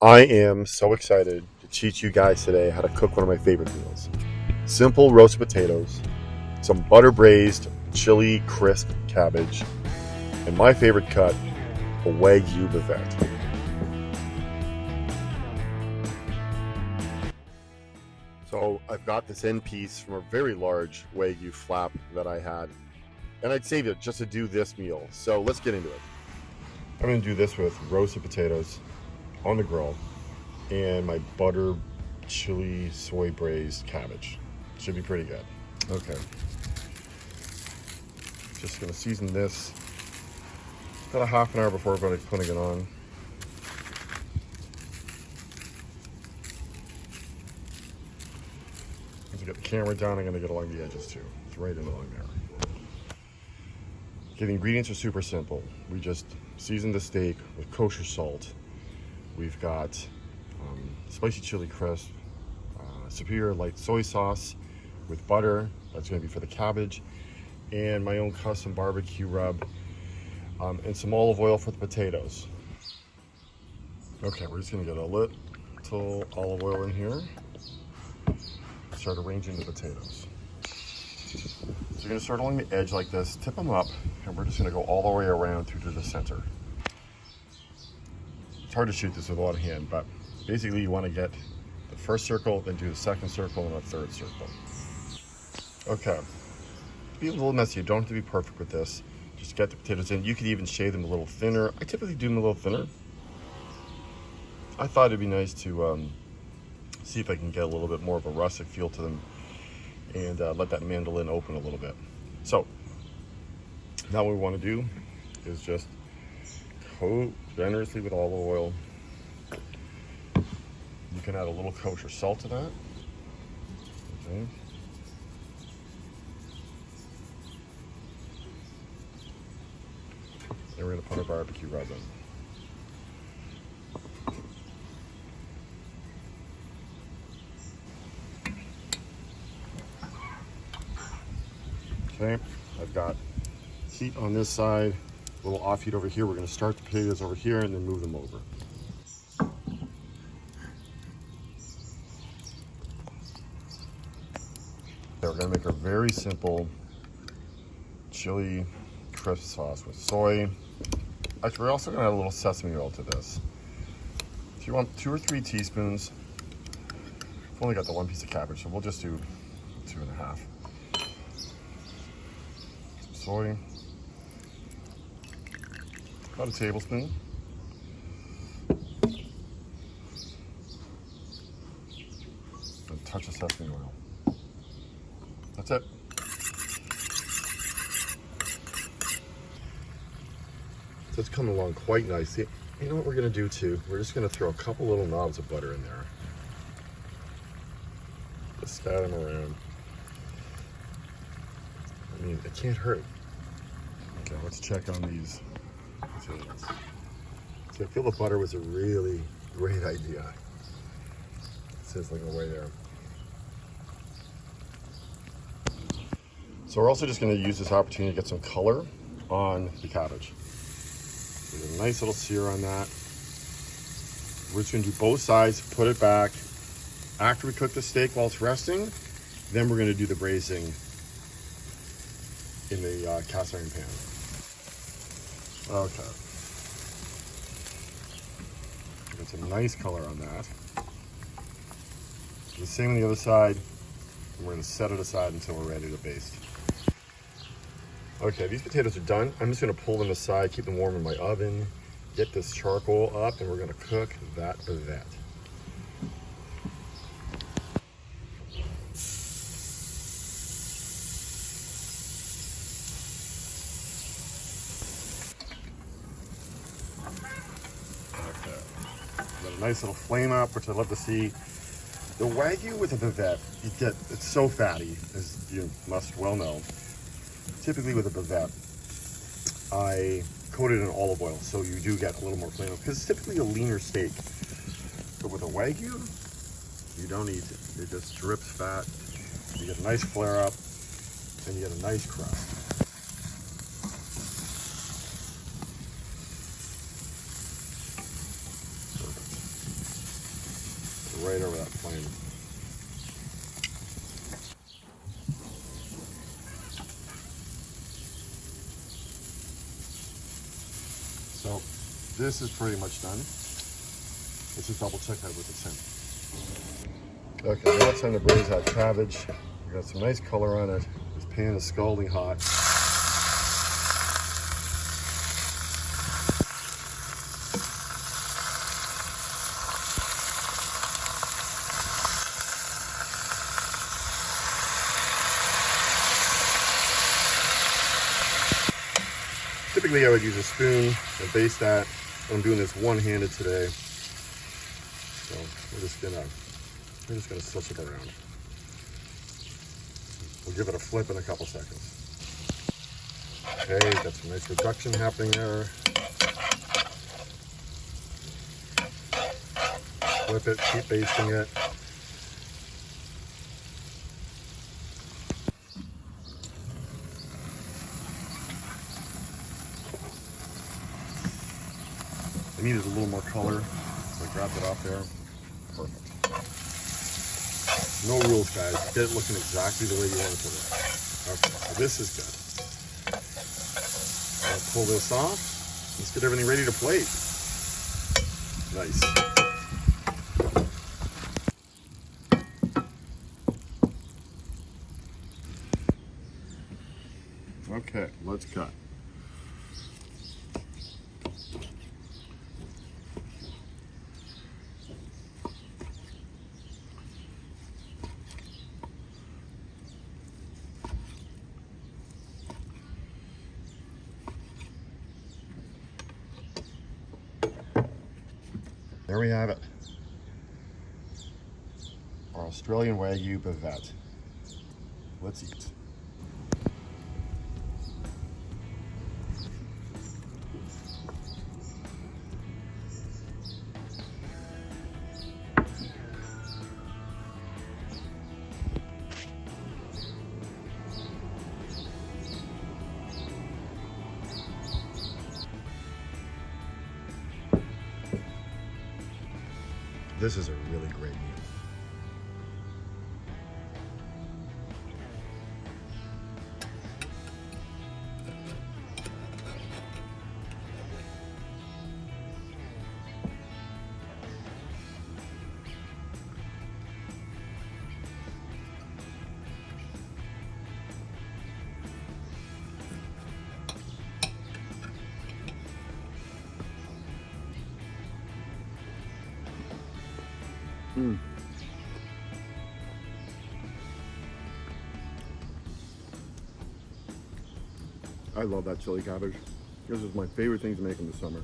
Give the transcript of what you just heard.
I am so excited to teach you guys today how to cook one of my favorite meals. Simple roasted potatoes, some butter braised chili crisp cabbage, and my favorite cut, a Wagyu bavette. So I've got this end piece from a very large Wagyu flap that I had, and I'd saved it just to do this meal. So let's get into it. I'm going to do this with roasted potatoes on the grill and my butter chili soy braised cabbage. Should be pretty good. Okay, just going to season this about a half an hour before putting it on. As I get the camera down, I'm going to get along the edges too. It's right in along there. Okay, the ingredients are super simple. We just seasoned the steak with kosher salt. We've got spicy chili crisp, superior light soy sauce with butter. That's going to be for the cabbage, and my own custom barbecue rub, and some olive oil for the potatoes. Okay, we're just going to get a little olive oil in here. Start arranging the potatoes. So you're going to start along the edge like this, tip them up, and we're just going to go all the way around through to the center. It's hard to shoot this with one hand, but basically you want to get the first circle, then do the second circle and a third circle. Okay, be a little messy. You don't have to be perfect with this. Just get the potatoes in. You could even shave them a little thinner. I typically do them a little thinner. I thought it'd be nice to see if I can get a little bit more of a rustic feel to them and let that mandolin open a little bit. So now what we want to do is just coat generously with olive oil. You can add a little kosher salt to that. Okay. And we're going to put our barbecue rub in. Okay, I've got heat on this side, a little off heat over here. We're going to start the potatoes over here and then move them over. Okay, we're going to make a very simple chili crisp sauce with soy. Actually, we're also going to add a little sesame oil to this. If you want 2 or 3 teaspoons, I've only got the 1 piece of cabbage, so we'll just do 2.5. Soy, about a tablespoon. And a touch of sesame oil. That's it. So it's coming along quite nicely. You know what we're going to do too? We're just going to throw a couple little knobs of butter in there. Just spat them around. I mean, it can't hurt. Okay, let's check on these potatoes. So I feel the butter was a really great idea. It says like away there. So we're also just going to use this opportunity to get some color on the cabbage. So get a nice little sear on that. We're just going to do both sides, put it back. After we cook the steak while it's resting, then we're going to do the braising in the cast iron pan. Okay. Get some nice color on that. The same on the other side. And we're going to set it aside until we're ready to baste. Okay, these potatoes are done. I'm just going to pull them aside, keep them warm in my oven, get this charcoal up, and we're going to cook that bavette. Got a nice little flame up, which I love to see. The Wagyu with a bavette, it's so fatty, as you must well know. Typically with a bavette, I coat it in olive oil, so you do get a little more flame up, because it's typically a leaner steak. But with a Wagyu, you don't need it. It just drips fat. You get a nice flare up, and you get a nice crust. right over that flame. So this is pretty much done. Let's just double check that with the tin. Okay, now it's time to braise that cabbage. We got some nice color on it. This pan is scalding hot. Typically I would use a spoon to baste that, but I'm doing this one-handed today. So we're just gonna switch it around. We'll give it a flip in a couple seconds. Okay, got some nice reduction happening there. Flip it, keep basting it. I needed a little more color, so I grabbed it off there. Perfect. No rules, guys. Get it looking exactly the way you want it to look. Okay, so this is good. I'll pull this off. Let's get everything ready to plate. Nice. Okay, let's cut. There we have it. Our Australian Wagyu bavette. Let's eat. This is a really great meal. I love that chili cabbage. This is my favorite thing to make in the summer.